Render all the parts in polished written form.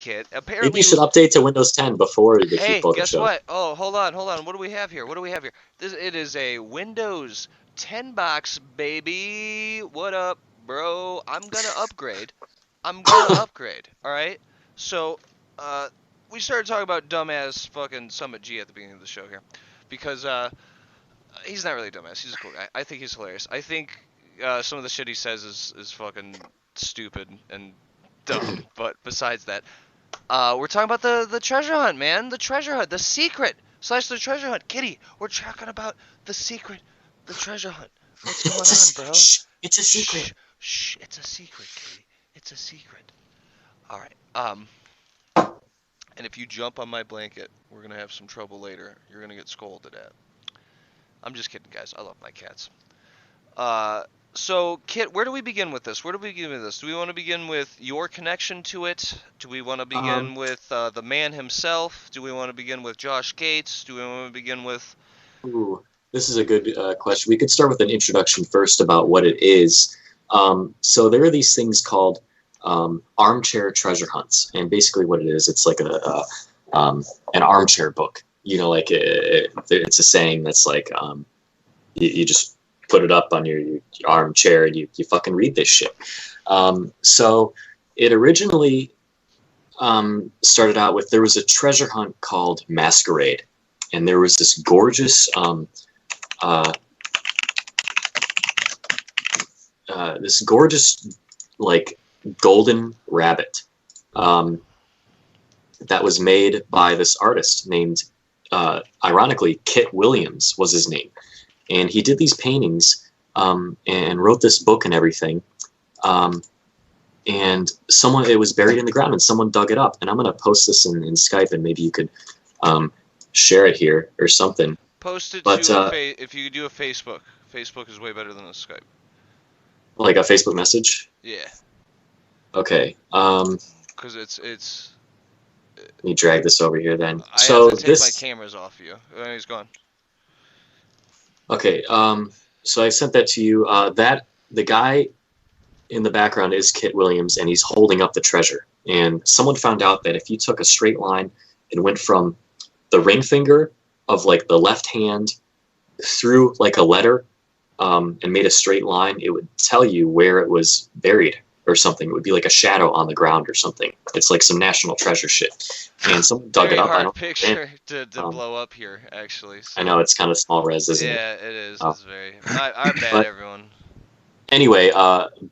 Kit. Maybe Apparently, you should update to Windows 10 before the cute hey, photo guess show. what? Oh, hold on, hold on. What do we have here? What do we have here? It is a Windows 10 box, baby. What up, bro? I'm gonna upgrade. I'm gonna upgrade. All right. So, uh, we started talking about dumbass fucking Summit G at the beginning of the show here, because he's not really a dumbass. He's a cool guy. I think he's hilarious. I think some of the shit he says is fucking stupid and dumb. But besides that, we're talking about the treasure hunt, man. The treasure hunt, the secret slash the treasure hunt. Kitty, we're talking about the secret, the treasure hunt. What's going on, bro? It's a secret. Shh, shh. It's a secret, Kitty. It's a secret. All right. And if you jump on my blanket, we're gonna have some trouble later. You're gonna get scolded at. I'm just kidding, guys. I love my cats. Uh, so, Kit, where do we begin with this? Where do we begin with this? Do we want to begin with your connection to it? Do we want to Um, begin with the man himself? Do we want to begin with Josh Gates? Do we want to begin with... Ooh, this is a good question. We could start with an introduction first about what it is. So there are these things called armchair treasure hunts, and basically what it is, it's like an armchair book. You know, like it's a saying that's like you just put it up on your armchair and you fucking read this shit. So it originally started out with, there was a treasure hunt called Masquerade, and there was this gorgeous uh, like golden rabbit that was made by this artist named ironically Kit Williams was his name, and he did these paintings and wrote this book and everything. And it was buried in the ground, and someone dug it up. And I'm gonna post this in Skype, and maybe you could share it here or something. Post it But to if you could do a Facebook. Facebook is way better than a Skype. like a Facebook message. Yeah. Okay. Because it's. Let me drag this over here then. I So have to take my this. cameras off you. Oh, he's gone. Okay. So I sent that to you. That the guy in the background is Kit Williams, and he's holding up the treasure. And someone found out that if you took a straight line and went from the ring finger of like the left hand through like a letter and made a straight line, it would tell you where it was buried or something. It would be like a shadow on the ground or something. It's like some national treasure shit. And someone dug it up. Very I hard don't picture to blow up here, actually. So. I know it's kind of small res, isn't it? Yeah, it is. It's very. Our bad, but everyone. Anyway,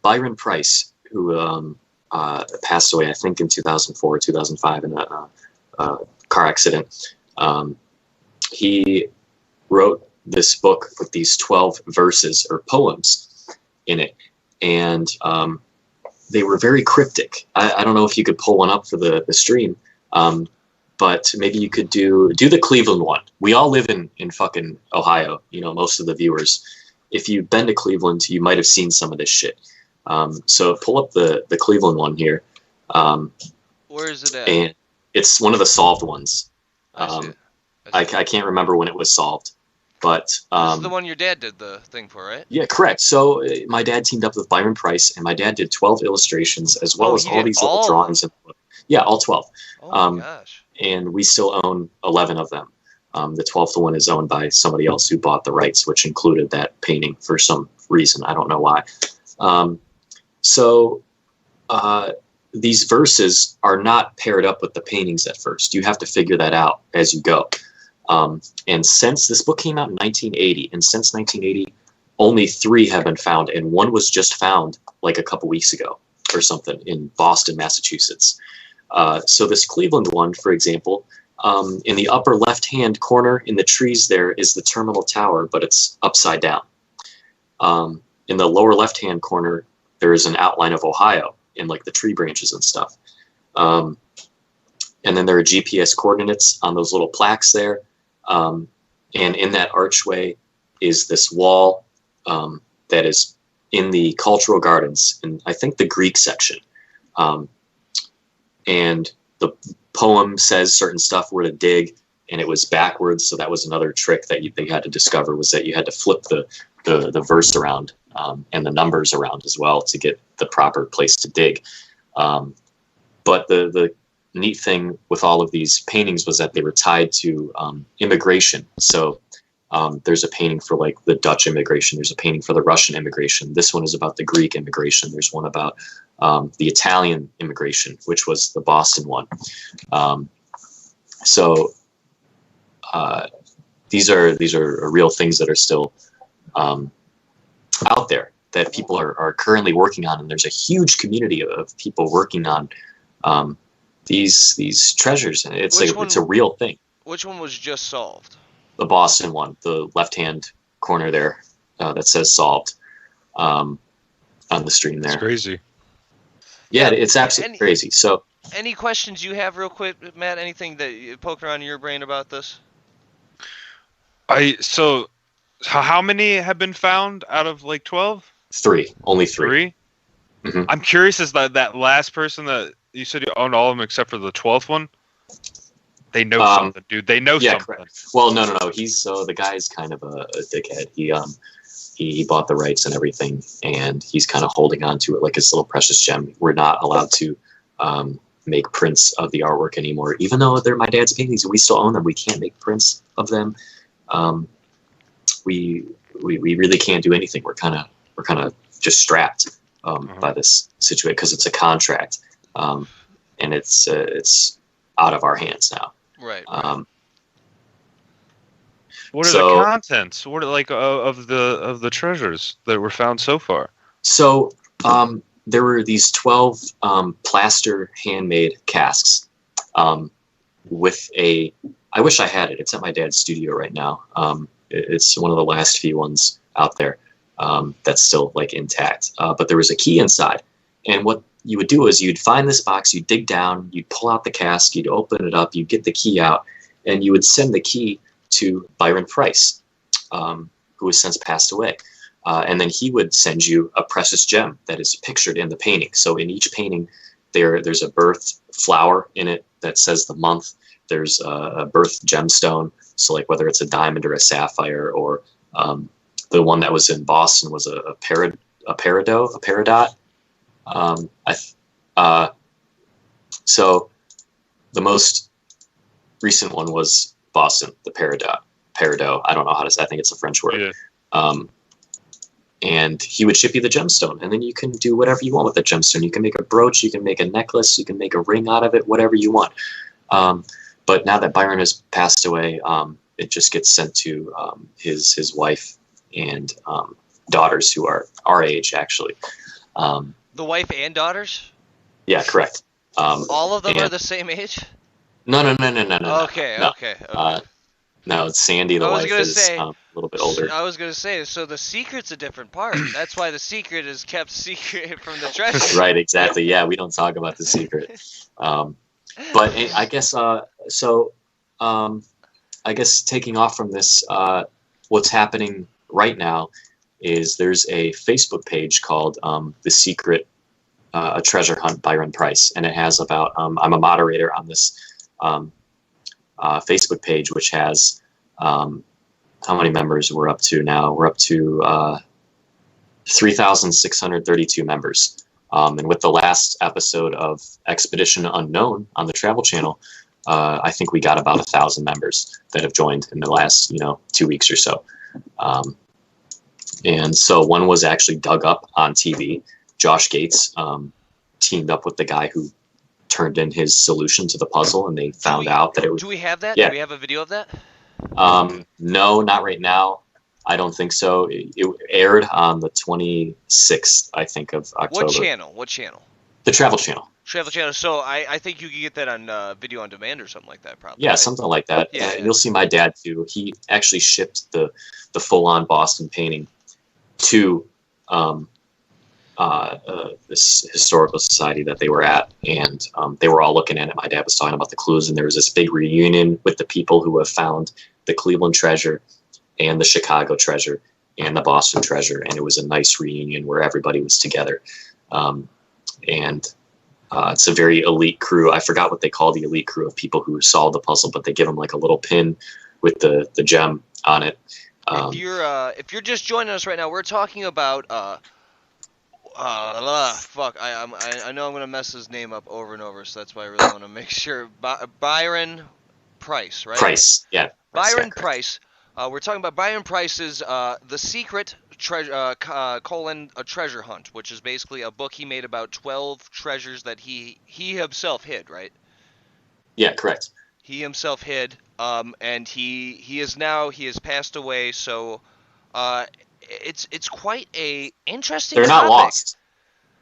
Byron Price, who passed away, I think, in 2004 or 2005 in a car accident, he wrote this book with these 12 verses or poems in it. And they were very cryptic. I don't know if you could pull one up for the stream, but maybe you could do the Cleveland one. We all live in fucking Ohio, you know, most of the viewers. If you've been to Cleveland, you might have seen some of this shit. So pull up the Cleveland one here. Where is it at? And it's one of the solved ones. I see it. I can't remember when it was solved, but This is the one your dad did the thing for, right? yeah, correct. So my dad teamed up with Byron Price, and my dad did 12 illustrations as well as all these little drawings in the book. Yeah, all 12. Oh my gosh. And we still own 11 of them. The 12th one is owned by somebody else who bought the rights, which included that painting for some reason. I don't know why. So these verses are not paired up with the paintings at first. You have to figure that out as you go. And since this book came out in 1980, and since 1980, only 3 have been found, and one was just found like a couple weeks ago or something in Boston, Massachusetts. So this Cleveland one, for example, in the upper left-hand corner in the trees there is the terminal tower, but it's upside down. In the lower left-hand corner, there is an outline of Ohio in like the tree branches and stuff. And then there are GPS coordinates on those little plaques there. And in that archway is this wall that is in the cultural gardens, in I think the Greek section. And the poem says certain stuff where to dig, and it was backwards, so that was another trick that they had to discover, was that you had to flip the verse around and the numbers around as well to get the proper place to dig. But the neat thing with all of these paintings was that they were tied to immigration. So there's a painting for like the Dutch immigration. There's a painting for the Russian immigration. This one is about the Greek immigration. There's one about the Italian immigration, which was the Boston one. So these are real things that are still out there that people are currently working on, and there's a huge community of people working on these treasures, and it's a real thing. Which one was just solved? The Boston one, the left-hand corner there, that says solved on the stream there. It's crazy. Yeah, it's absolutely crazy. So, any questions you have real quick, Matt? Anything that you poke around in your brain about this? So how many have been found out of like 12? Only three. Mm-hmm. I'm curious, is that last person that you said you owned all of them except for the 12th one? They know something, dude. They know something. Correct. Well, no. He's the guy's kind of a dickhead. He bought the rights and everything, and he's kind of holding on to it like his little precious gem. We're not allowed to make prints of the artwork anymore, even though they're my dad's paintings and we still own them. We can't make prints of them. We really can't do anything. We're kind of just strapped by this situation because it's a contract, and it's out of our hands now. Right. What are the contents? What are like of the treasures that were found so far? So there were these 12 plaster handmade casks with a. I wish I had it. It's at my dad's studio right now. It's one of the last few ones out there that's still like intact. But there was a key inside, and what you would do is you'd find this box, you'd dig down, you'd pull out the cask, you'd open it up, you'd get the key out, and you would send the key to Byron Price, who has since passed away. And then he would send you a precious gem that is pictured in the painting. So in each painting, there's a birth flower in it that says the month. There's a birth gemstone. So like whether it's a diamond or a sapphire, or the one that was in Boston was a peridot. So the most recent one was Boston, the peridot. I don't know how to say. I think it's a French word. Yeah. And he would ship you the gemstone, and then you can do whatever you want with the gemstone. You can make a brooch, you can make a necklace, you can make a ring out of it, whatever you want. But now that Byron has passed away, it just gets sent to his wife and daughters, who are our age, actually. The wife and daughters? Yeah, correct. All of them are the same age? No. Okay. No, it's Sandy, the wife, is a little bit older. I was going to say, so the secret's a different part. That's why the secret is kept secret from the treasure. Right, exactly. Yeah, we don't talk about the secret. But I guess, I guess taking off from this, what's happening right now is there's a Facebook page called The Secret, A Treasure Hunt Byron Price. And it has about, I'm a moderator on this Facebook page, which has how many members we're up to now? We're up to 3,632 members. And with the last episode of Expedition Unknown on the Travel Channel, I think we got about 1,000 members that have joined in the last 2 weeks or so. And so one was actually dug up on TV. Josh Gates teamed up with the guy who turned in his solution to the puzzle, and they found out that it was. Do we have that? Yeah. Do we have a video of that? No, not right now. I don't think so. It aired on the 26th, I think, of October. What channel? The Travel Channel. Travel Channel. So I think you could get that on video on demand or something like that, probably. Yeah, right? something like that. Yeah, and you'll see my dad too. He actually shipped the full-on Boston painting to this historical society that they were at, and they were all looking at it. My dad was talking about the clues, and there was this big reunion with the people who have found the Cleveland treasure and the Chicago treasure and the Boston treasure, and it was a nice reunion where everybody was together. And it's a very elite crew. I forgot what they call the elite crew of people who solve the puzzle, but they give them like a little pin with the gem on it. If you're just joining us right now, we're talking about Fuck. I know I'm gonna mess his name up over and over, so that's why I really want to make sure. Byron Price, right? Price. Yeah. Price, yeah, Byron correct. Price. We're talking about Byron Price's The Secret colon a treasure hunt, which is basically a book he made about 12 treasures that he himself hid, right? Yeah, correct. He himself hid, and he has passed away. So it's quite a interesting They're not topic. lost.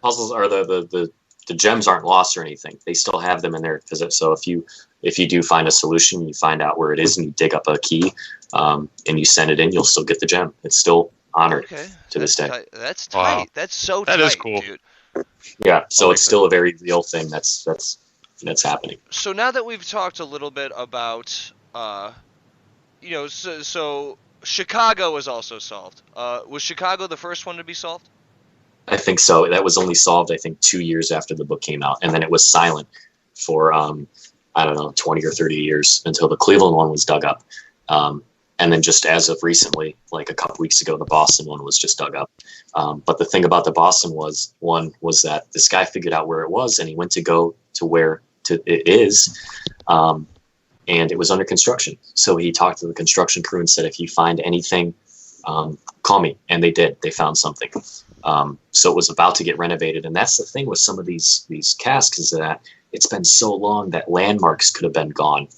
Puzzles are the gems aren't lost or anything. They still have them in there. So if you do find a solution, you find out where it is, and you dig up a key, and you send it in, you'll still get the gem. It's still honored to this day. That's tight. Wow. That's so That tight, is cool. dude. Yeah, so like it's still a very real thing that's happening. So now that we've talked a little bit about, so Chicago was also solved. Was Chicago the first one to be solved? I think so. That was only solved, I think, 2 years after the book came out, and then it was silent for I don't know, 20 or 30 years until the Cleveland one was dug up. And then just as of recently, like a couple weeks ago, the Boston one was just dug up. But the thing about the Boston was that this guy figured out where it was, and he went to go to where it is, and it was under construction. So he talked to the construction crew and said, if you find anything, call me. And they did. They found something. So it was about to get renovated. And that's the thing with some of these casks, is that it's been so long that landmarks could have been gone.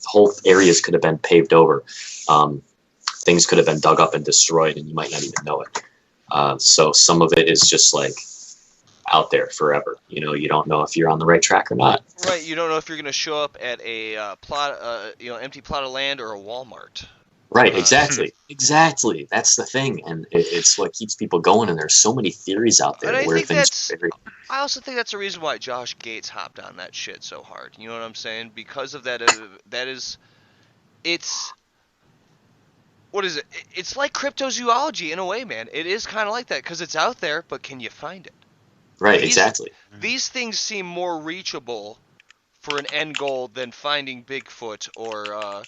Whole areas could have been paved over. Things could have been dug up and destroyed, and you might not even know it. So some of it is just like out there forever. You don't know if you're on the right track or not. Right. You don't know if you're going to show up at a empty plot of land or a Walmart. Right, exactly. That's the thing, and it's what keeps people going. And there's so many theories out there where things. I also think that's the reason why Josh Gates hopped on that shit so hard. You know what I'm saying? Because of that. What is it? It's like cryptozoology in a way, man. It is kind of like that because it's out there, but can you find it? Right, exactly. These things seem more reachable for an end goal than finding Bigfoot or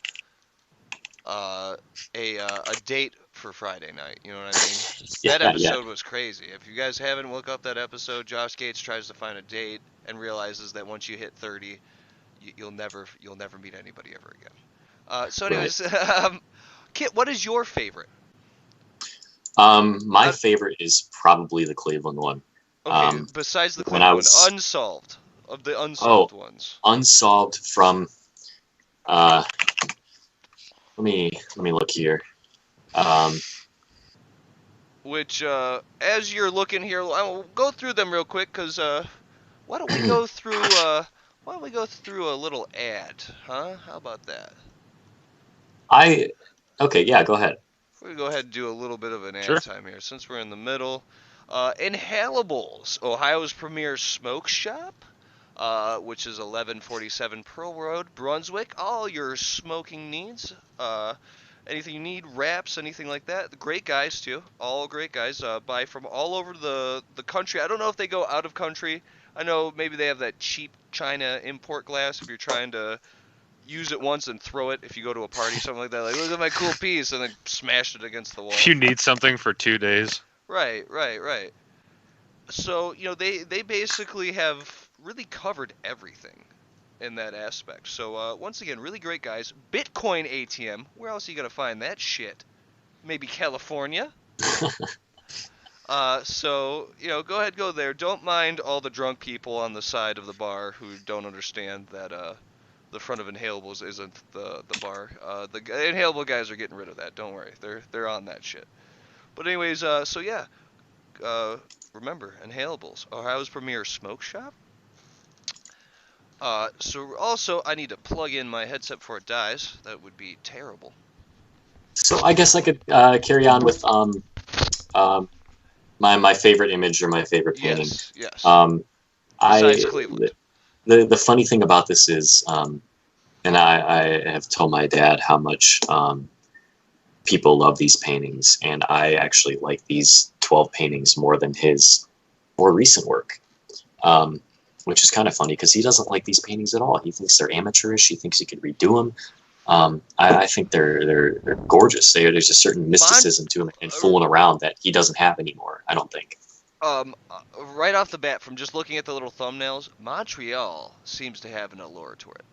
a date for Friday night. You know what I mean? That episode was crazy. If you guys haven't looked up that episode, Josh Gates tries to find a date and realizes that once you hit 30, you'll never meet anybody ever again. So anyways, right. Kit, what is your favorite? My favorite is probably the Cleveland one. Okay, besides the Cleveland one, unsolved. Of the unsolved ones. Unsolved from let me look here. Which as you're looking here, I'll go through them real quick, because why don't we go through a little ad, huh? How about that? Okay, yeah, go ahead. We'll go ahead and do a little bit of an ad time here, since we're in the middle. Inhalables, Ohio's premier smoke shop, which is 1147 Pearl Road, Brunswick. All your smoking needs, anything you need, wraps, anything like that. The great guys too, all great guys. Buy from all over the country. I don't know if they go out of country. I know maybe they have that cheap China import glass if you're trying to use it once and throw it if you go to a party, something like that. Like, look at my cool piece, and then smashed it against the wall. If you need something for 2 days. Right. So, they basically have really covered everything in that aspect. So, once again, really great guys. Bitcoin ATM. Where else are you going to find that shit? Maybe California? So, go ahead, go there. Don't mind all the drunk people on the side of the bar who don't understand that, the front of Inhalables isn't the bar. The Inhalable guys are getting rid of that. Don't worry. They're on that shit. But anyways, so yeah. Remember, Inhalables, Ohio's premier smoke shop. So also, I need to plug in my headset before it dies. That would be terrible. So I guess I could carry on with my favorite image or my favorite painting. Yes. Besides Cleveland. The funny thing about this is, and I have told my dad how much people love these paintings, and I actually like these 12 paintings more than his more recent work, which is kind of funny because he doesn't like these paintings at all. He thinks they're amateurish. He thinks he could redo them. I think they're gorgeous. There's a certain mysticism to them and fooling around that he doesn't have anymore, I don't think. Right off the bat, from just looking at the little thumbnails, Montreal seems to have an allure to it.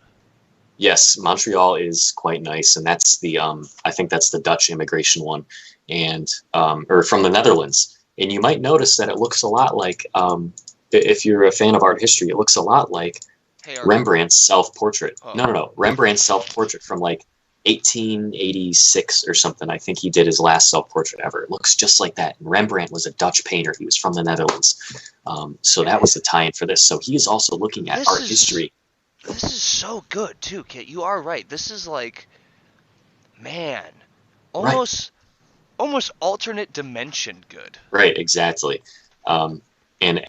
Yes, Montreal is quite nice, and that's the I think that's the Dutch immigration one, and or from the Netherlands. And you might notice that it looks a lot like if you're a fan of art history, it looks a lot like Hey, Arthur. Rembrandt's self-portrait. Oh. No. Rembrandt's self-portrait from like 1886 or something. I think he did his last self-portrait ever. It looks just like that. And Rembrandt was a Dutch painter. He was from the Netherlands. So that was the tie-in for this. So he is also looking at art history. This is so good too, Kit. You are right. This is like, man, almost alternate dimension good. Right, exactly. And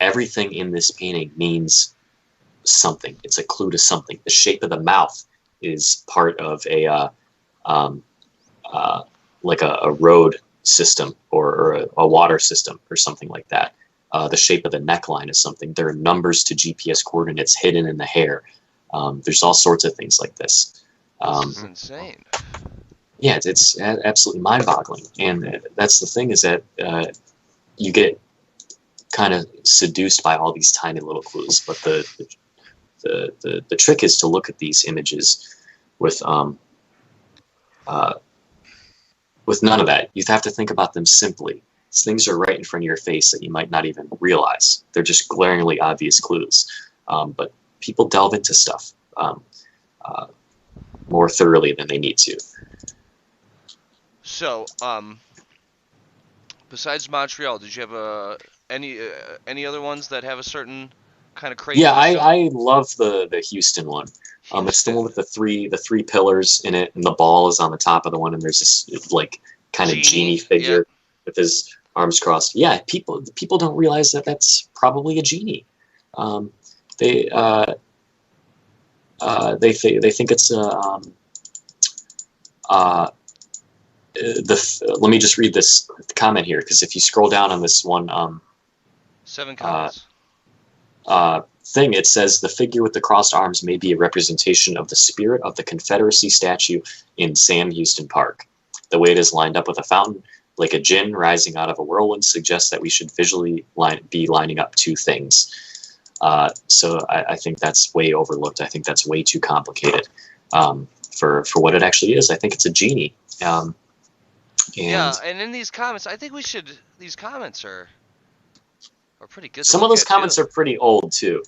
everything in this painting means something. It's a clue to something. The shape of the mouth is part of like a road system or a water system or something like that. The shape of the neckline is something. There are numbers to GPS coordinates hidden in the hair. There's all sorts of things like this. This is insane. Yeah, it's absolutely mind-boggling. And that's the thing is that you get kind of seduced by all these tiny little clues. But the trick is to look at these images with none of that. You have to think about them simply. These things are right in front of your face that you might not even realize. They're just glaringly obvious clues. But people delve into stuff more thoroughly than they need to. So, besides Montreal, did you have any other ones that have a certain kind of crazy? Yeah, I love the Houston one. It's the one with the three pillars in it, and the ball is on the top of the one, and there's this like kind of genie figure with his arms crossed. Yeah, people don't realize that that's probably a genie. They think it's let me just read this comment here, because if you scroll down on this one 7 comments thing, it says the figure with the crossed arms may be a representation of the spirit of the Confederacy statue in Sam Houston Park. The way it is lined up with a fountain, like a djinn rising out of a whirlwind, suggests that we should visually be lining up two things. So I think that's way overlooked. I think that's way too complicated for what it actually is. I think it's a genie. Yeah, and in these comments, I think these comments are pretty good. Some of those comments are pretty old too.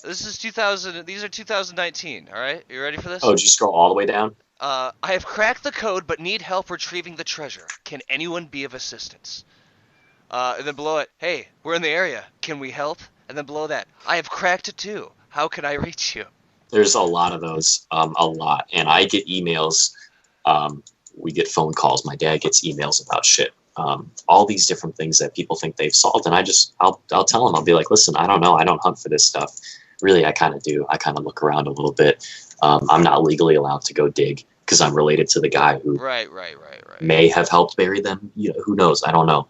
This is 2000. These are 2019. All right, you ready for this? Oh, did you scroll all the way down? I have cracked the code, but need help retrieving the treasure. Can anyone be of assistance? And then below it, hey, we're in the area. Can we help? And then below that, I have cracked it too. How can I reach you? There's a lot of those, a lot, and I get emails. We get phone calls. My dad gets emails about shit. All these different things that people think they've solved, and I'll tell them, I'll be like, listen, I don't know, I don't hunt for this stuff. Really, I kind of do. I kind of look around a little bit. I'm not legally allowed to go dig because I'm related to the guy who right. may have helped bury them. You know, who knows? I don't know.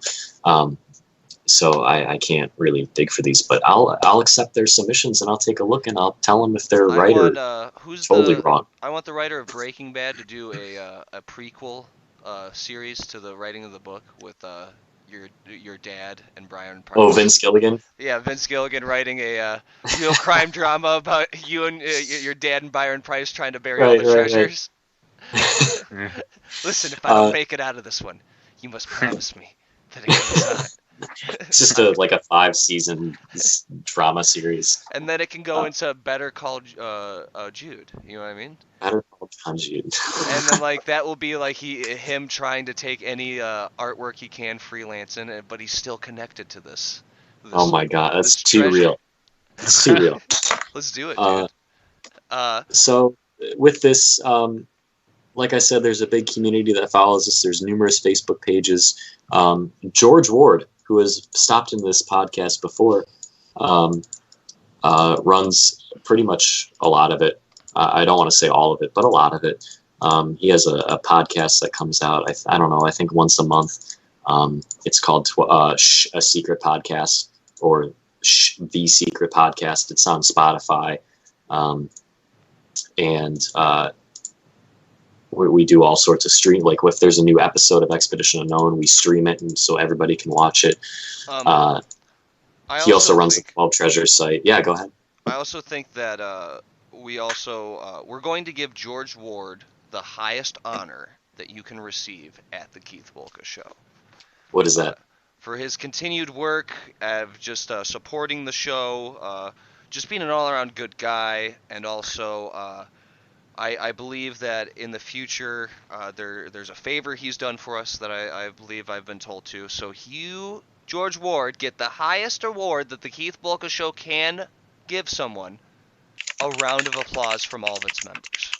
So I can't really dig for these, but I'll accept their submissions and I'll take a look and I'll tell them if they're right or totally wrong. I want the writer of Breaking Bad to do a prequel series to the writing of the book with your dad and Brian Price. Oh, Vince Gilligan? Yeah, Vince Gilligan writing a real crime drama about you and your dad and Byron Price trying to bury all the treasures. Right. Listen, if I don't make it out of this one, you must promise me that it goes on. It's just like a 5-season drama series. And then it can go into Better Call Jude. You know what I mean? Better Call Jude. And then like that will be like him trying to take any artwork he can freelancing, but he's still connected to this. Oh my god, that's too real. It's too real. Let's do it, dude. So with this, like I said, there's a big community that follows us. There's numerous Facebook pages. George Ward, who has stopped in this podcast before, runs pretty much a lot of it. I don't want to say all of it, but a lot of it. He has a podcast that comes out, I don't know, I think once a month. It's called A Secret Podcast, or The Secret Podcast. It's on Spotify. And we do all sorts of stream. Like if there's a new episode of Expedition Unknown, we stream it, and so everybody can watch it. He also runs the 12 Treasures site. Yeah, go ahead. I also think that we're going to give George Ward the highest honor that you can receive at the Keith Wolka Show. What is that? For his continued work of just supporting the show, just being an all-around good guy, and also I believe that in the future there's a favor he's done for us that I believe I've been told to. So you, George Ward, get the highest award that the Keith Wolka Show can give someone, a round of applause from all of its members.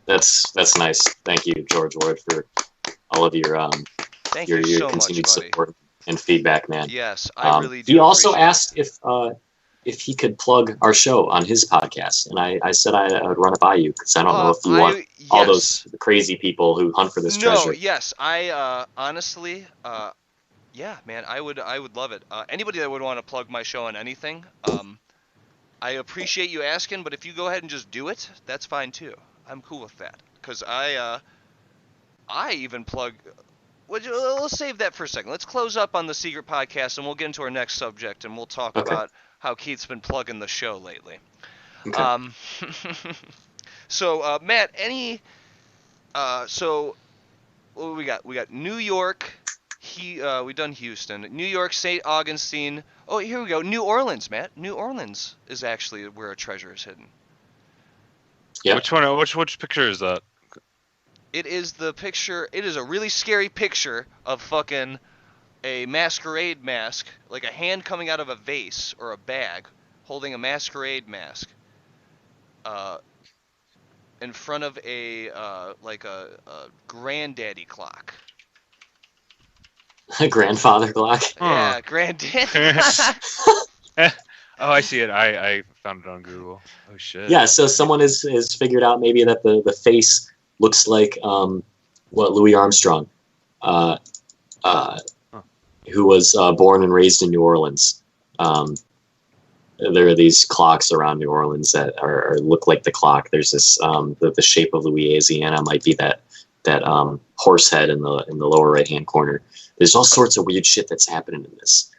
That's nice. Thank you, George Ward, for all of your Thank you so continued much, buddy. Support and feedback, man. Yes, I really do. He also asked if he could plug our show on his podcast, and I said I would run it by you because I don't know if you want all those crazy people who hunt for this treasure. No, yes, I honestly, yeah, man, I would love it. Anybody that would want to plug my show on anything, I appreciate you asking, but if you go ahead and just do it, that's fine too. I'm cool with that, because I even plug. Let's save that for a second. Let's close up on the secret podcast, and we'll get into our next subject, and we'll talk about how Keith's been plugging the show lately. Okay. So, Matt, so what do we got? We got New York. We done Houston, New York, St. Augustine. Oh, here we go. New Orleans, Matt. New Orleans is actually where a treasure is hidden. Yeah. Which one? Which picture is that? It is the picture. It is a really scary picture of fucking a masquerade mask, like a hand coming out of a vase or a bag, holding a masquerade mask, in front of a like a granddaddy clock. A grandfather clock. Yeah, granddaddy clock. Oh, I see it. I found it on Google. Oh shit. Yeah, so someone has figured out maybe that the face looks like Louis Armstrong, who was born and raised in New Orleans. There are these clocks around New Orleans that look like the clock. There's this the shape of Louisiana might be that horse head in the lower right hand corner. There's all sorts of weird shit that's happening in this.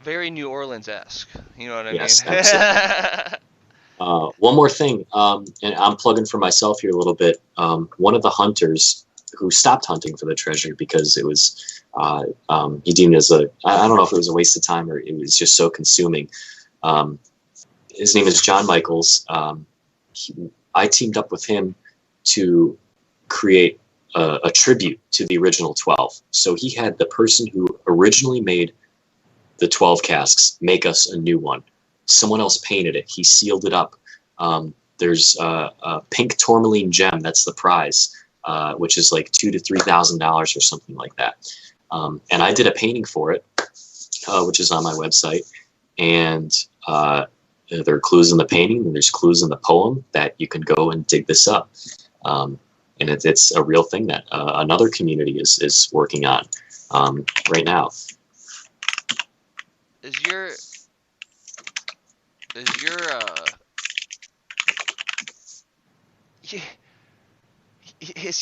Very New Orleans-esque. You know what I mean? Absolutely. One more thing, and I'm plugging for myself here a little bit. One of the hunters who stopped hunting for the treasure because it was he deemed it as I don't know if it was a waste of time or it was just so consuming. His name is John Michaels. I teamed up with him to create a tribute to the original 12. So he had the person who originally made the 12 casks make us a new one. Someone else painted it. He sealed it up. There's a pink tourmaline gem. That's the prize, which is like $2,000 to $3,000 or something like that. And I did a painting for it, which is on my website. And there are clues in the painting, and there's clues in the poem that you can go and dig this up. And it's a real thing that another community is working on right now. Is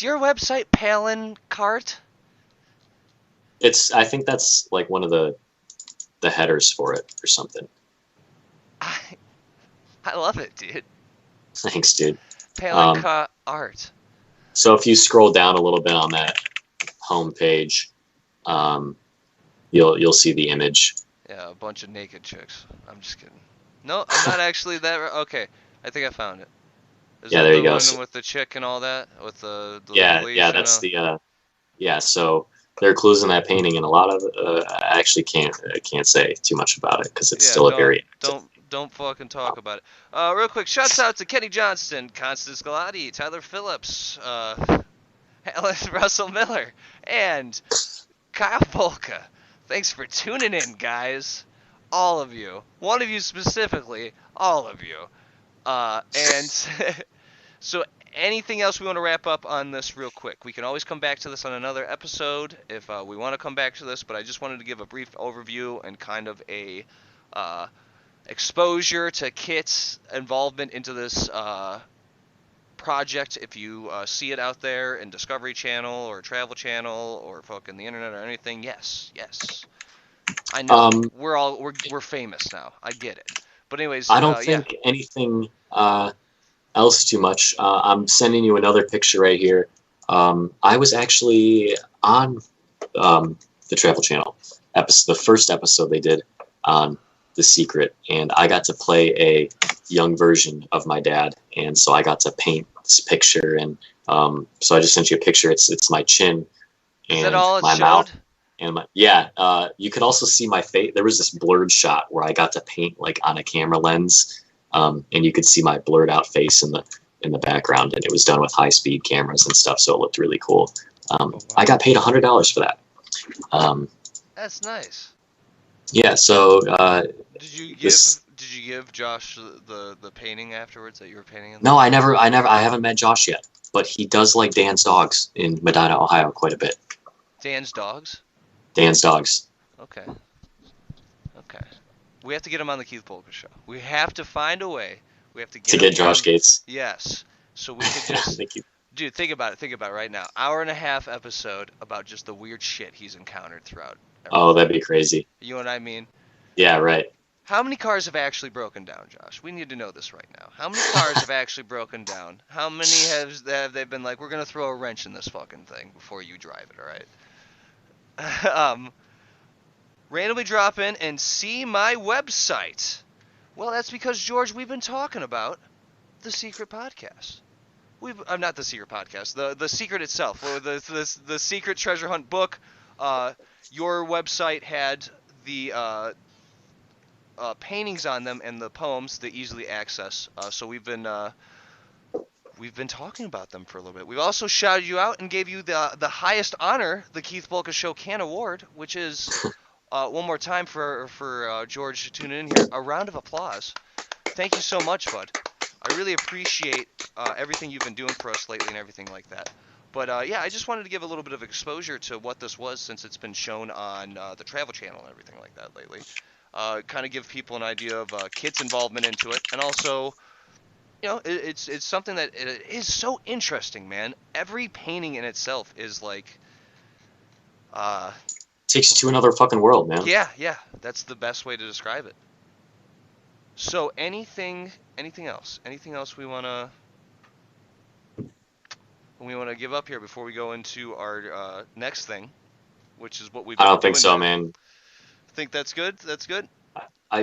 your website Palin Cart? I think that's like one of the headers for it or something. I love it, dude. Thanks, dude. Palin Cart art. So if you scroll down a little bit on that home page, you'll see the image. Yeah, a bunch of naked chicks. I'm just kidding. No, I'm not actually that. Okay, I think I found it. Is yeah, that there you the go. one with the chick and all that, with the yeah, that's the yeah. So there are clues in that painting, and a lot of I actually can't say too much about it because it's still a very don't fucking talk about it. Real quick, shouts out to Kenny Johnston, Constance Galati, Tyler Phillips, Alan Russell Miller, and Kyle Volka. Thanks for tuning in, guys. All of you. One of you specifically. All of you. And so anything else we want to wrap up on this real quick? We can always come back to this on another episode if we want to come back to this, but I just wanted to give a brief overview and kind of a exposure to Kit's involvement into this project. If you see it out there in Discovery Channel or Travel Channel or fucking the internet or anything, yes. I know we're famous now. I get it. But anyways, I don't yeah. think anything else too much. I'm sending you another picture right here. I was actually on the Travel Channel the first episode they did on The Secret, and I got to play a young version of my dad, and so I got to paint this picture, and so I just sent you a picture. It's my chin Is that and all it my showed? mouth. And you could also see my face. There was this blurred shot where I got to paint like on a camera lens, and you could see my blurred out face in the background, and it was done with high speed cameras and stuff, so it looked really cool. Wow. I got paid $100 for that. That's nice. Yeah. So Did you this. give Josh the painting afterwards that you were painting? No, I haven't met Josh yet, but he does like Dan's dogs in Medina, Ohio, quite a bit. Dan's dogs. Dan's dogs. Okay. We have to get him on the Keith Polka show. We have to find a way. We have to get Josh Gates. Yes. So we could just. Thank you. Dude, think about it right now. 1.5 hour episode about just the weird shit he's encountered throughout. Oh, that'd be crazy. You know what I mean? Yeah, right. How many cars have actually broken down, Josh? We need to know this right now. How many cars have actually broken down? How many have they been like, we're gonna throw a wrench in this fucking thing before you drive it, all right? Randomly drop in and see my website. Well, that's because, George, we've been talking about the Secret Podcast. Not the Secret Podcast, the Secret itself, the Secret Treasure Hunt book. Your website had the paintings on them and the poems to easily access. So we've been talking about them for a little bit. We've also shouted you out and gave you the highest honor the Keith Polka Show can award, which is one more time for George tuning in here. A round of applause. Thank you so much, bud. I really appreciate everything you've been doing for us lately and everything like that. But yeah, I just wanted to give a little bit of exposure to what this was since it's been shown on the Travel Channel and everything like that lately. Kind of give people an idea of Kit's involvement into it, and also, you know, it's something that it is so interesting, man. Every painting in itself is like, takes you to another fucking world, man. Yeah, that's the best way to describe it. So anything else? Anything else we wanna give up here before we go into our next thing, which is what we've been I don't think doing so, here? man. Think that's good? That's good?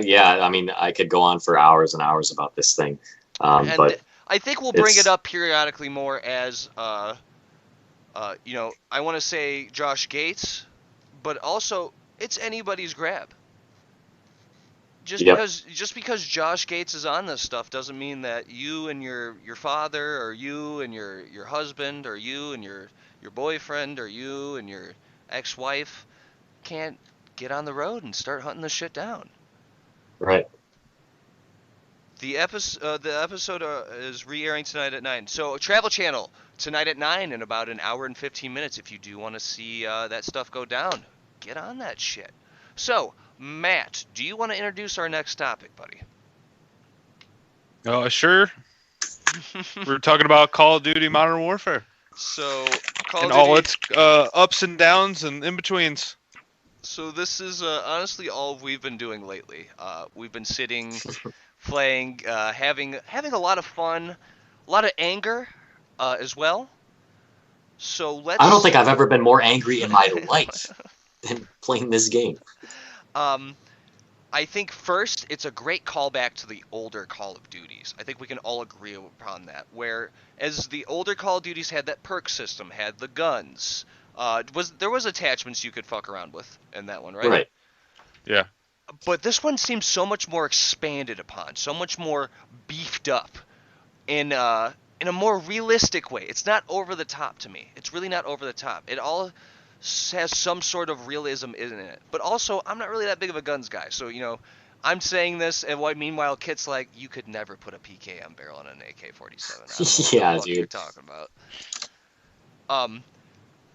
Yeah, I mean, I could go on for hours and hours about this thing, And but I think we'll bring it up periodically more as, you know, I want to say Josh Gates, but also it's anybody's grab. Just because Josh Gates is on this stuff doesn't mean that you and your father, or you and your husband, or you and your boyfriend, or you and your ex-wife can't get on the road and start hunting this shit down. right. The episode is re-airing tonight at 9. So Travel Channel tonight at 9 in about 1 hour and 15 minutes. If you do want to see that stuff go down, get on that shit. So Matt, do you want to introduce our next topic, buddy? Sure. We're talking about Call of Duty Modern Warfare. So and all its ups and downs and in-betweens. So this is honestly all we've been doing lately. We've been sitting, playing, having a lot of fun, a lot of anger as well. So let's. I don't think I've ever been more angry in my life than playing this game. I think first, it's a great callback to the older Call of Duties. I think we can all agree upon that. Whereas the older Call of Duties had that perk system, had the guns. There was attachments you could fuck around with in that one, right? Right. Yeah. But this one seems so much more expanded upon, so much more beefed up in a more realistic way. It's not over the top to me. It's really not over the top. It all has some sort of realism in it. But also, I'm not really that big of a guns guy, so, you know, I'm saying this, and meanwhile, Kit's like, you could never put a PKM barrel on an AK-47. Yeah, what the fuck dude. you're talking about.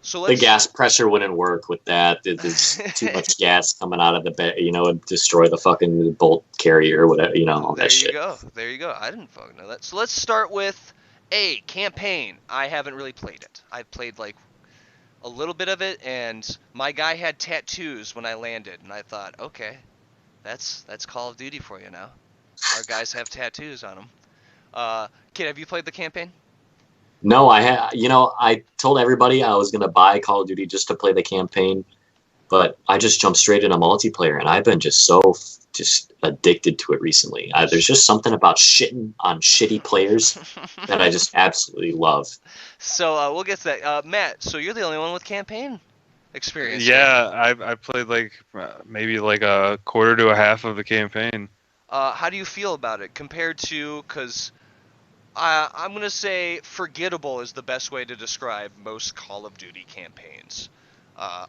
So The gas pressure wouldn't work with that. There's too much gas coming out of the bed, you know, and destroy the fucking bolt carrier or whatever, you know, all that shit. There you go. I didn't fucking know that. So let's start with Campaign. I haven't really played it. I've played like a little bit of it, and my guy had tattoos when I landed, and I thought, okay, that's Call of Duty for you now. Our guys have tattoos on them. Kid, have you played the campaign? No, I told everybody I was gonna buy Call of Duty just to play the campaign, but I just jumped straight into multiplayer, and I've been just addicted to it recently. There's just something about shitting on shitty players that I just absolutely love. So we'll get to that. Matt, so you're the only one with campaign experience here. Yeah, I played like maybe like a quarter to a half of the campaign. How do you feel about it compared to? Because I'm gonna say forgettable is the best way to describe most Call of Duty campaigns. I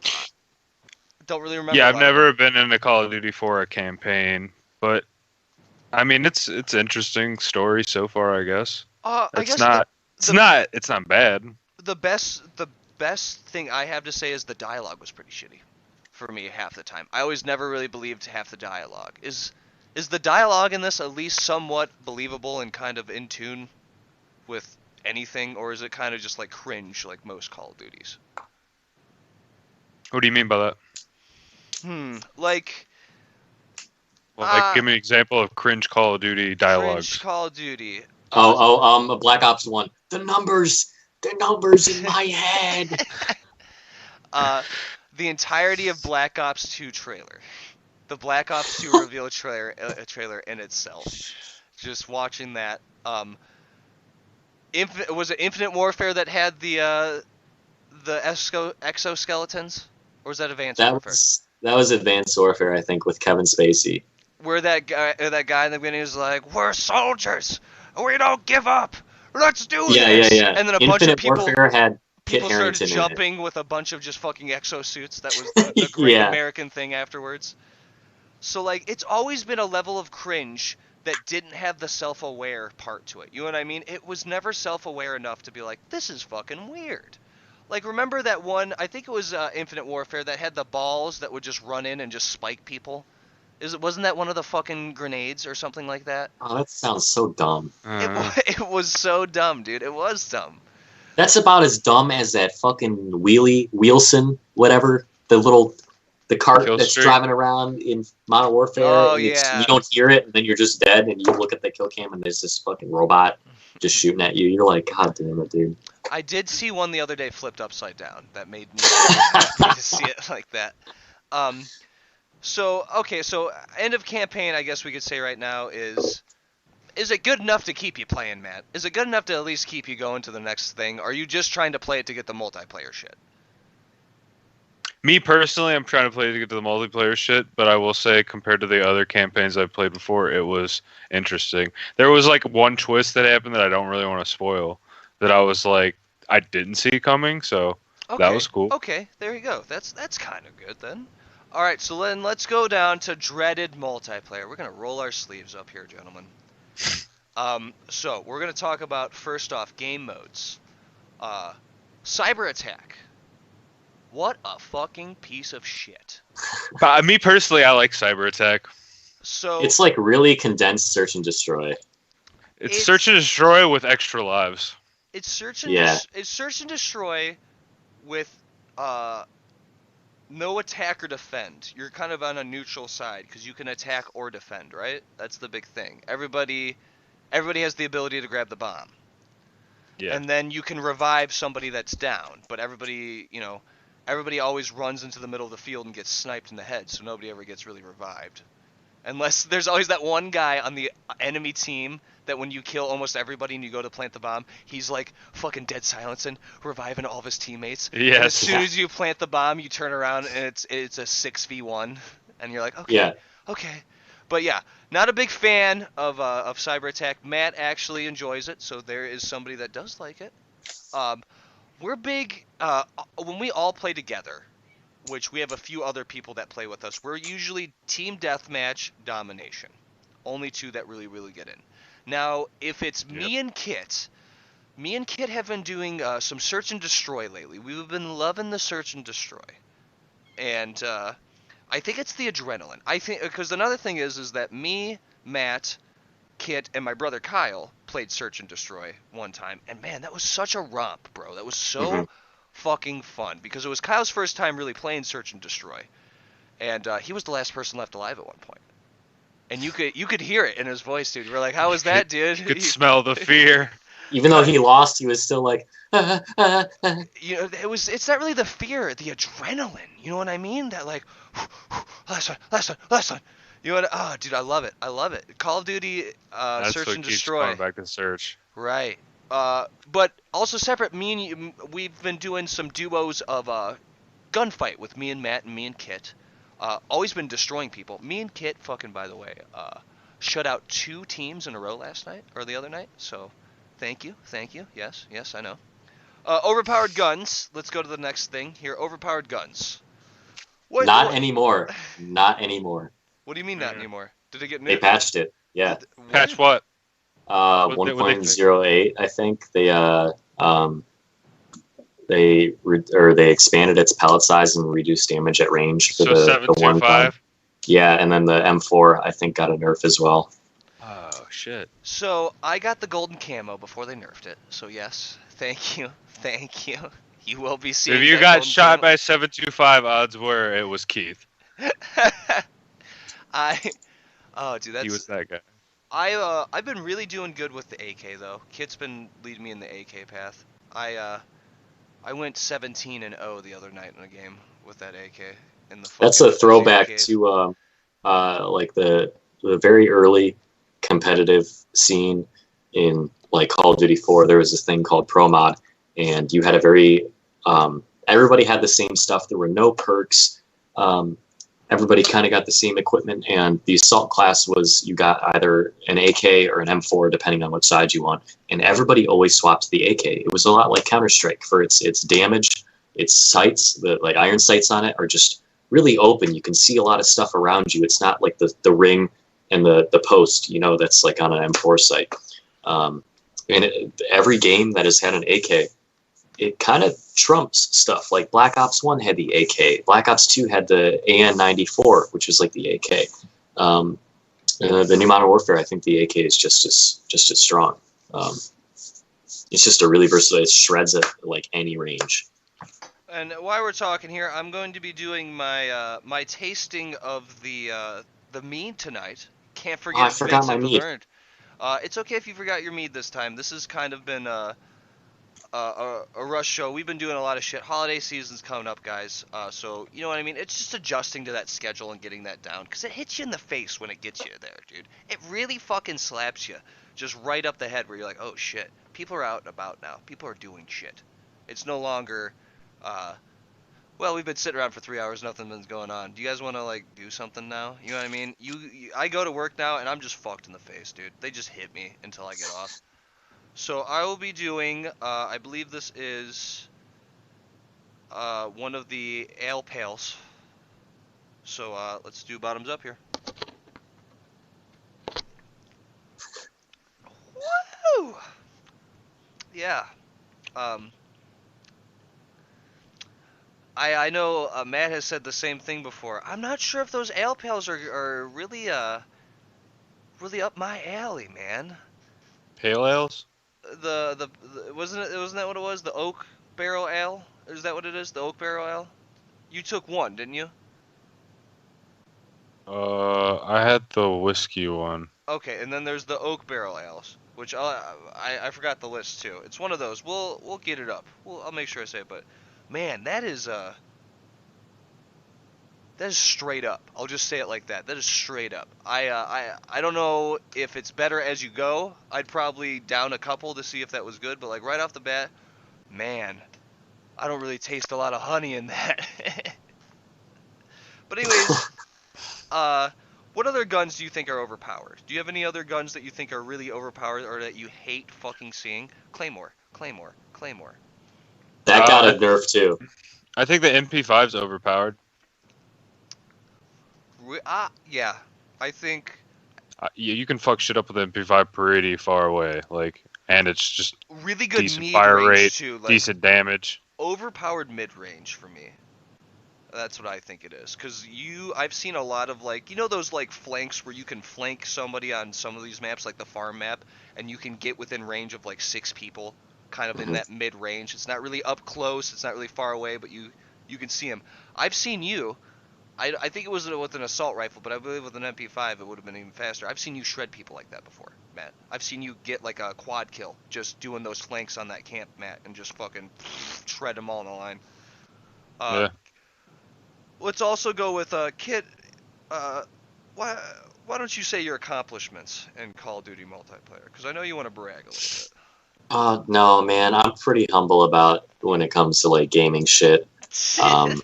don't really remember Yeah, a I've lot of them. never been into Call of Duty for a campaign, but I mean it's interesting story so far, I guess. I It's guess not it's the not it's not bad. the best thing I have to say is the dialogue was pretty shitty for me half the time. I always never really believed half the dialogue. Is the dialogue in this at least somewhat believable and kind of in tune with anything, or is it kind of just like cringe like most Call of Duties? What do you mean by that? Like Well, like give me an example of cringe Call of Duty cringe dialogues. Call of Duty. Black Ops 1. The numbers in my head. uh, the entirety of Black Ops 2 trailer. The Black Ops 2 reveal trailer, a trailer in itself. Just watching that. Was it Infinite Warfare that had the exoskeletons, or was that Advanced Warfare? That was Advanced Warfare, I think, with Kevin Spacey. Where that guy in the beginning was like, "We're soldiers, we don't give up. Let's do this!" Yeah. And then a bunch of Infinite Warfare had Kit people started Harington in it. jumping with a bunch of just fucking exosuits. That was the great Yeah. American thing afterwards. So like, it's always been a level of cringe that didn't have the self-aware part to it. You know what I mean? It was never self-aware enough to be like, this is fucking weird. Like, remember that one, I think it was Infinite Warfare, that had the balls that would just run in and just spike people? Wasn't that one of the fucking grenades or something like that? Oh, that sounds so dumb. It was so dumb, dude. It was dumb. That's about as dumb as that fucking Wheelson, whatever, the cart Kill that's streak. driving around in Modern Warfare. Oh, and yeah. You don't hear it, and then you're just dead, and you look at the kill cam, and there's this fucking robot just shooting at you. You're like, God damn it, dude. I did see one the other day flipped upside down. That made me happy to see it like that. So end of campaign, I guess we could say right now is it good enough to keep you playing, Matt? Is it good enough to at least keep you going to the next thing? Or are you just trying to play it to get the multiplayer shit? Me personally, I'm trying to play to get to the multiplayer shit, but I will say compared to the other campaigns I've played before, it was interesting. There was like one twist that happened that I don't really want to spoil, that I was like, I didn't see coming, so that was cool. Okay, there you go. That's kind of good then. All right, so then let's go down to dreaded multiplayer. We're gonna roll our sleeves up here, gentlemen. So we're gonna talk about first off game modes. Cyber attack. What a fucking piece of shit. But me personally, I like cyber attack. So It's like really condensed search and destroy. It's search and destroy with extra lives. It's search and it's search and destroy with no attack or defend. You're kind of on a neutral side because you can attack or defend, right? That's the big thing. Everybody has the ability to grab the bomb. Yeah. And then you can revive somebody that's down, but everybody always runs into the middle of the field and gets sniped in the head, so nobody ever gets really revived. Unless there's always that one guy on the enemy team that when you kill almost everybody and you go to plant the bomb, he's like fucking dead silencing, reviving all of his teammates. Yes. And as soon as you plant the bomb, you turn around and it's a 6v1, and you're like, okay. But yeah, not a big fan of cyber attack. Matt actually enjoys it, so there is somebody that does like it. We're big when we all play together, which we have a few other people that play with us. We're usually team deathmatch domination. Only two that really, really get in. Now, if it's me and Kit have been doing some search and destroy lately. We've been loving the search and destroy. And I think it's the adrenaline. I think because another thing is that me, Matt, Kit, and my brother Kyle played Search and Destroy one time, and man, that was such a romp, bro. That was Hmm. so fucking fun because it was Kyle's first time really playing Search and Destroy, and he was the last person left alive at one point. And you could hear it in his voice, dude. You were like, "How was that, dude?" You could smell the fear. Even though he lost, he was still like, You know, it's not really the fear, the adrenaline. You know what I mean? That like, last one. You know what? Oh, dude, I love it. I love it. Call of Duty, That's Search what and keeps Destroy. going back to Search. Right. But also separate. Me and you, we've been doing some duos of gunfight with me and Matt and me and Kit. Always been destroying people. Me and Kit, fucking by the way, shut out 2 teams in a row last night or the other night. So, thank you. Yes, I know. Overpowered guns. Let's go to the next thing here. Overpowered guns. not anymore. Not anymore. What do you mean not anymore? Did it get They nerfed? patched it. Yeah. Patch what? What they 1.08, I think. They expanded its pellet size and reduced damage at range for So the one gun. 7.25. Yeah, and then the M4 I think got a nerf as well. Oh shit. So I got the golden camo before they nerfed it. So yes, thank you. You will be seeing. If you that got golden shot camo. by 7.25, odds were it was Keith. Oh, dude, He was that guy. I've been really doing good with the AK though. Kit's been leading me in the AK path. I went 17-0 the other night in a game with that AK in the That's fucking a throwback cave. to like the very early competitive scene in like Call of Duty 4. There was this thing called Pro Mod, and you had a very everybody had the same stuff. There were no perks. Everybody kind of got the same equipment, and the assault class was you got either an AK or an M4 depending on which side you want, and everybody always swapped to the AK. It was a lot like Counter-Strike for its damage, its sights. The like iron sights on it are just really open. You can see a lot of stuff around you. It's not like the ring and the post, you know, that's like on an M4 sight. Every game that has had an AK, it kind of trumps stuff. Like Black Ops 1 had the AK. Black Ops 2 had the AN-94, which was like the AK. The new Modern Warfare, I think the AK is just as strong. It's just a really versatile. It shreds at like any range. And while we're talking here, I'm going to be doing my tasting of the mead tonight. Can't forget I forgot my mead. learned. It's okay if you forgot your mead this time. This has kind of been a rush show. We've been doing a lot of shit. Holiday season's coming up, guys. So you know what I mean. It's just adjusting to that schedule and getting that down, because it hits you in the face when it gets you there, dude. It really fucking slaps you, just right up the head, where you're like, oh shit, people are out and about now. People are doing shit. It's no longer, well, we've been sitting around for 3 hours, nothing's going on. Do you guys want to like do something now? You know what I mean? I go to work now and I'm just fucked in the face, dude. They just hit me until I get off. So I will be doing, I believe this is one of the ale pails. So let's do bottoms up here. Woo! Yeah. I know Matt has said the same thing before. I'm not sure if those ale pails are really really up my alley, man. Pale ales? The wasn't that what it was? The oak barrel ale? Is that what it is? The oak barrel ale? You took one, didn't you? I had the whiskey one. Okay, and then there's the oak barrel ales, which I forgot the list too. It's one of those. We'll get it up. I'll make sure I say it. But man, that is straight up. I'll just say it like that. That is straight up. I don't know if it's better as you go. I'd probably down a couple to see if that was good. But like right off the bat, man, I don't really taste a lot of honey in that. But anyways, what other guns do you think are overpowered? Do you have any other guns that you think are really overpowered or that you hate fucking seeing? Claymore. That got a nerf too. I think the MP5's overpowered. Yeah. I think You can fuck shit up with MP5 pretty far away, like, and it's just really good decent mid fire range rate, too. Like, decent damage. overpowered mid range for me. That's what I think it is. Because I've seen a lot of like, those like flanks where you can flank somebody on some of these maps, like the farm map, and you can get within range of like 6 people, kind of in Hmm. that mid range. It's not really up close, it's not really far away, but you can see them. I've seen you. I think it was with an assault rifle, but I believe with an MP5 it would have been even faster. I've seen you shred people like that before, Matt. I've seen you get like a quad kill just doing those flanks on that camp, Matt, and just fucking shred them all in a line. Uh, Yeah. let's also go with Kit. Uh, why why don't you say your accomplishments in Call of Duty multiplayer? Because I know you want to brag a little No, man, I'm pretty humble about when it comes to like gaming shit. bit. Um,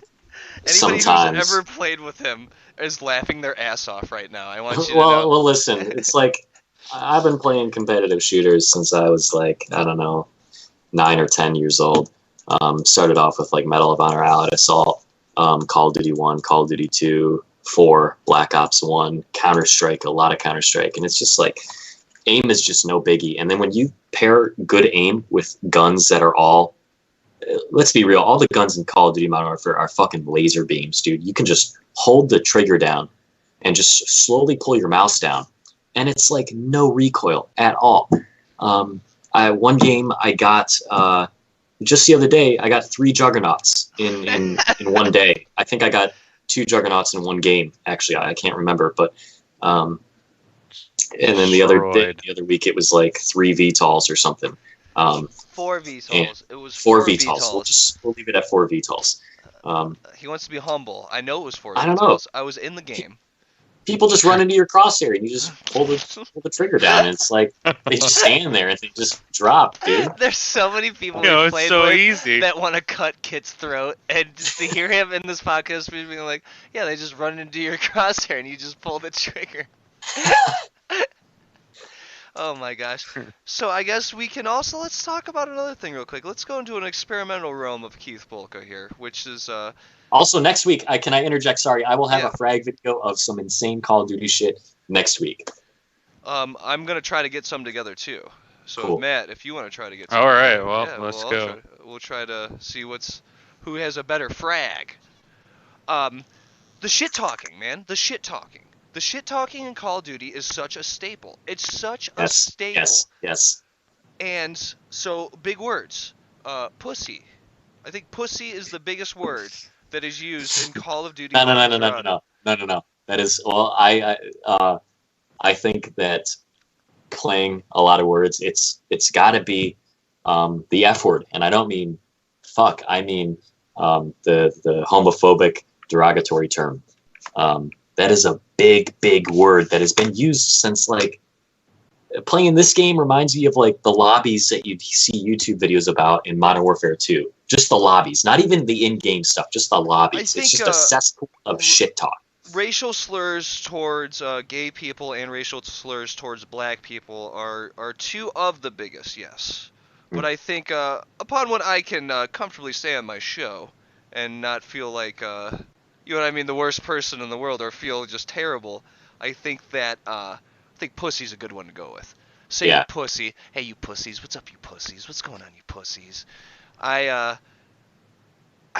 Anybody who's sometimes, ever played with him is laughing their ass off right now. I want you to know. well, listen, it's like I've been playing competitive shooters since I was like, I don't know, 9 or 10 years old. Started off with like Medal of Honor, Allied Assault, Call of Duty 1, Call of Duty 2, 4, Black Ops 1, Counter Strike, a lot of Counter Strike, and it's just like aim is just no biggie. And then when you pair good aim with guns that are all, let's be real, all the guns in Call of Duty Modern Warfare are fucking laser beams, dude. You can just hold the trigger down and just slowly pull your mouse down, and it's like no recoil at all. One game I got just the other day. I got 3 juggernauts in one day. I think I got 2 juggernauts in one game. Actually, I can't remember, but and then Destroyed. the other week it was like 3 VTOLs or something. Four And VTOLs. It was 4 four VTOLs. VTOLs. We'll leave it at 4 VTOLs. He wants to be humble. I know it was four I don't know. VTOLs. I was in the game. People just run into your crosshair and you just pull the trigger down, and it's like they just stand there and they just drop, dude. There's so many people You know, we it's played so with easy. that want to cut Kit's throat, and just to hear him in this podcast being like, yeah, they just run into your crosshair and you just pull the trigger. Oh my gosh. So I guess we can also, let's talk about another thing real quick. Let's go into an experimental realm of Keith Bolka here, which is Also, next week, can I interject? Sorry, I will have Yeah. a frag video of some insane Call of Duty shit next week. I'm gonna try to get some together too. So Cool. Matt, if you want to try to get some All right, together, well, yeah, let's I'll go. we'll try to see who has a better frag. The shit talking, man. The shit talking. The shit talking in Call of Duty is such a staple. It's such a Yes, staple. yes. And so big words. Pussy. I think pussy is the biggest word that is used in Call of Duty. No. That is I think that playing a lot of words, it's got to be the F word, and I don't mean fuck. I mean the homophobic derogatory term. That is a big word that has been used since like playing this game reminds me of like the lobbies that you see YouTube videos about in Modern Warfare 2. Just the lobbies, not even the in-game stuff, just the lobbies. think, It's just a cesspool of shit talk. Racial slurs towards gay people and racial slurs towards black people are two of the biggest, yes. But I think upon what I can comfortably say on my show and not feel like you know what I mean, the worst person in the world or feel just terrible, I think that I think pussy's a good one to go with. Say Yeah. you pussy. Hey you pussies, what's up you pussies? What's going on you pussies? I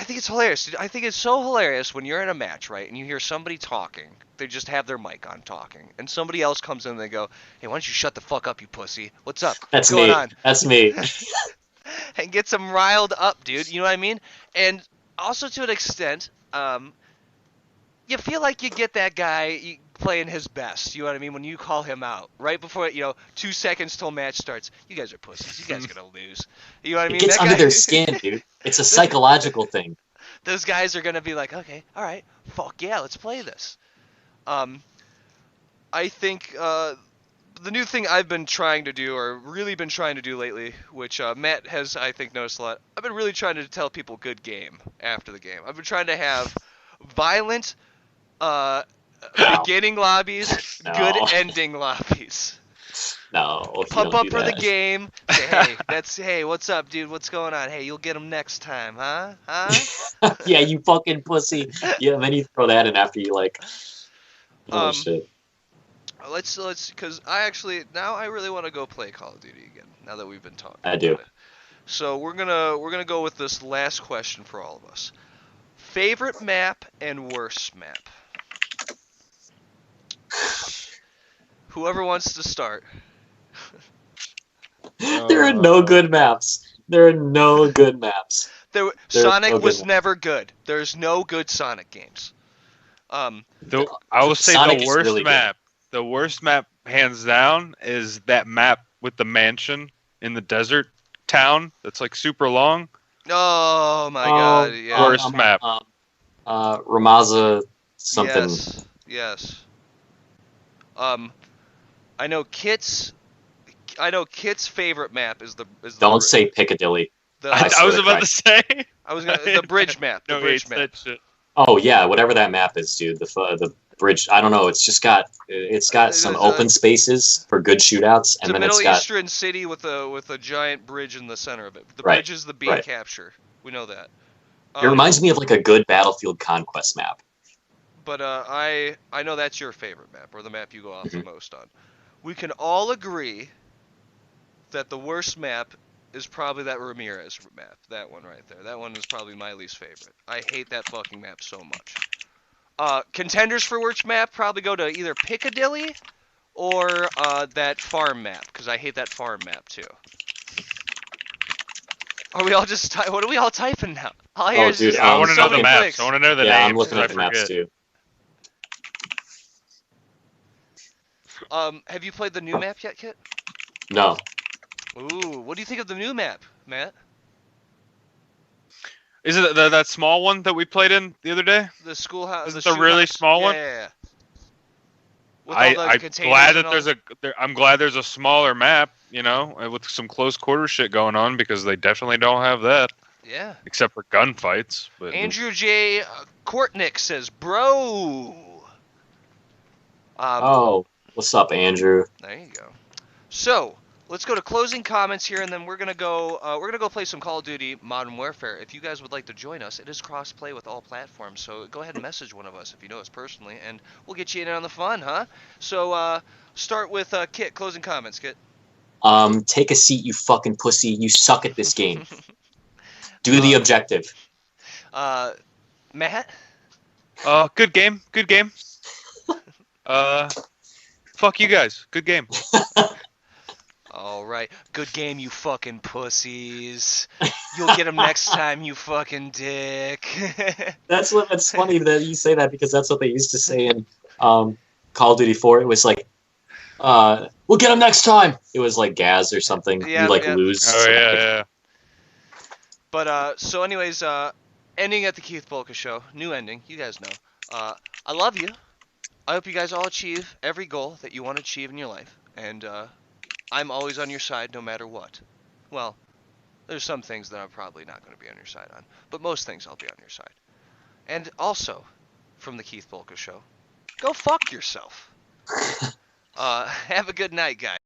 think it's hilarious. I think it's so hilarious when you're in a match, right, and you hear somebody talking. They just have their mic on talking, and somebody else comes in and they go, "Hey, why don't you shut the fuck up, you pussy? What's up? That's What's going me. on?" That's me. And gets them riled up, dude. You know what I mean? And also to an extent, you feel like you get that guy playing his best. You know what I mean? When you call him out right before 2 seconds till match starts, you guys are pussies. You guys are gonna lose. You know what I mean? It gets That under guy, their skin, dude. It's a psychological thing. those guys are gonna be like, okay, all right, fuck yeah, let's play this. I think the new thing I've been trying to do, or really been trying to do lately, which Matt has, I think, noticed a lot. I've been really trying to tell people good game after the game. I've been trying to have violent No. beginning lobbies, No. good ending lobbies. No. If you Pump don't up do for the that. game. Say, hey, what's up, dude? What's going on? Hey, you'll get them next time, huh? Yeah, you fucking pussy. Yeah, and then you throw that in after you like. Oh shit. Let's because I really want to go play Call of Duty again. Now that we've been talking. I do. About it. So we're gonna go with this last question for all of us. Favorite map and worst map. Whoever wants to start. There are no good maps. There are no good maps. Sonic was never good. There's no good Sonic games. I will say Sonic the is worst really good. map. The worst map, hands down, is that map with the mansion in the desert town. That's like super long. Oh my god, yeah. Worst map. Ramaza something. Yes. I know Kit's favorite map is the Don't say Piccadilly. I was about to say. The bridge map. The bridge map. That shit. Oh yeah, whatever that map is, dude. The bridge. I don't know. It's got some open spaces for good shootouts, and it's then a Middle it's got Eastern city with a giant bridge in the center of it. The Right, bridge is the beam right. capture. We know that. It reminds me of like a good Battlefield Conquest map. But I know that's your favorite map, or the map you go off the Mhm. most on. We can all agree that the worst map is probably that Ramirez map. That one right there. That one is probably my least favorite. I hate that fucking map so much. Contenders for worst map probably go to either Piccadilly or that farm map, because I hate that farm map too. Are we all just what are we all typing now? All I hear is dude, just I want to so know the many maps. clicks. I want to know the Yeah, names. I'm looking 'cause at I the maps forget. too. Have you played the new map yet, Kit? No, Ooh, what do you think of the new map, Matt? Is it that small one that we played in the other day? The schoolhouse. Is The it the really shoot house? small one? Yeah. With all the I'm containers glad and that all. I'm glad there's a smaller map, with some close quarter shit going on, because they definitely don't have that Yeah. except for gunfights. But Andrew J. Kortnick says, "Bro." what's up, Andrew? There you go. So let's go to closing comments here, and then we're gonna go. Play some Call of Duty Modern Warfare. If you guys would like to join us, it is cross-play with all platforms. So go ahead and message one of us if you know us personally, and we'll get you in on the fun, huh? So start with Kit. Closing comments, Kit. Take a seat, you fucking pussy. You suck at this game. Do the objective. Matt. good game. Fuck you guys. Good game. All right. Good game, you fucking pussies. You'll get them next time, you fucking dick. That's funny that you say that, because that's what they used to say in Call of Duty 4. It was like, we'll get them next time. It was like Gaz or something. Yeah, you lose. Oh yeah. But so anyways, ending at the Keith Bolka show. New ending. You guys know. I love you. I hope you guys all achieve every goal that you want to achieve in your life. And I'm always on your side no matter what. Well, there's some things that I'm probably not going to be on your side on. But most things I'll be on your side. And also, from the Keith Bolka show, go fuck yourself. Have a good night, guys.